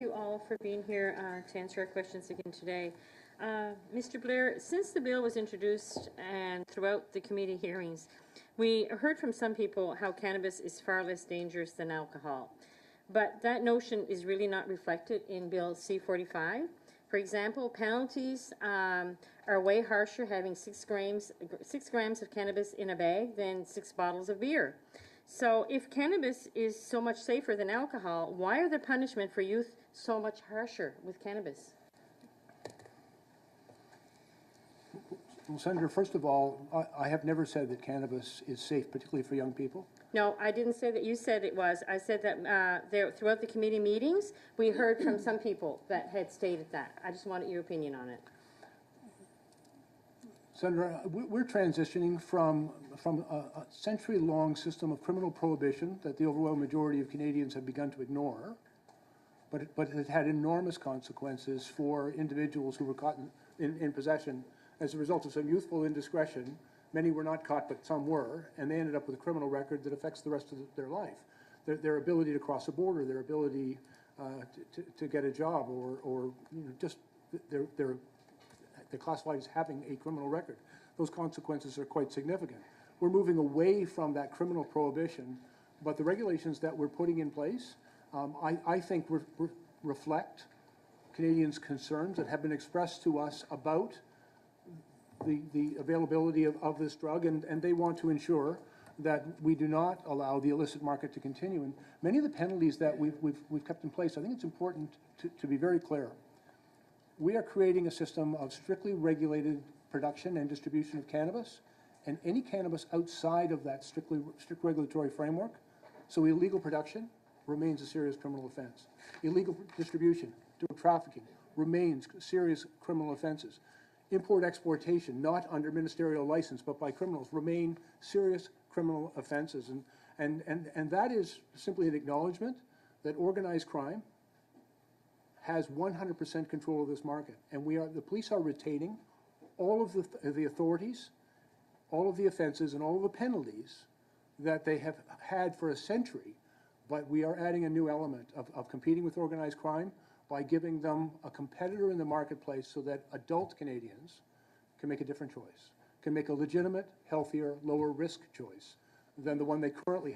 You all for being here to answer our questions again today. Mr. Blair, since the bill was introduced and throughout the committee hearings, we heard from some people how cannabis is far less dangerous than alcohol. But that notion is really not reflected in Bill C-45. For example, penalties are way harsher having 6 grams of cannabis in a bag than 6 bottles of beer. So if cannabis is so much safer than alcohol, why are the punishment for youth so much harsher with cannabis? Well, Senator, first of all, I have never said that cannabis is safe, particularly for young people. No, I didn't say that you said it was. I said that throughout the committee meetings, we heard from some people that had stated that. I just wanted your opinion on it. Senator, we're transitioning from a century-long system of criminal prohibition that the overwhelming majority of Canadians have begun to ignore, but it had enormous consequences for individuals who were caught in possession as a result of some youthful indiscretion. Many were not caught, but some were, and they ended up with a criminal record that affects the rest of their life. Their ability to cross a border, their ability to get a job, or just they're classified as having a criminal record. Those consequences are quite significant. We're moving away from that criminal prohibition, but the regulations that we're putting in place, I think reflect Canadians' concerns that have been expressed to us about the availability of this drug, and they want to ensure that we do not allow the illicit market to continue. And many of the penalties that we've kept in place, I think it's important to be very clear. We are creating a system of strictly regulated production and distribution of cannabis, and any cannabis outside of that strict regulatory framework, so illegal production remains a serious criminal offense. Illegal distribution, drug trafficking, remains serious criminal offenses. Import exportation, not under ministerial license, but by criminals, remain serious criminal offenses. And that is simply an acknowledgement that organized crime has 100% control of this market. And the police are retaining all of the authorities, all of the offenses, and all of the penalties that they have had for a century. But we are adding a new element of competing with organized crime by giving them a competitor in the marketplace so that adult Canadians can make a different choice, can make a legitimate, healthier, lower risk choice than the one they currently have.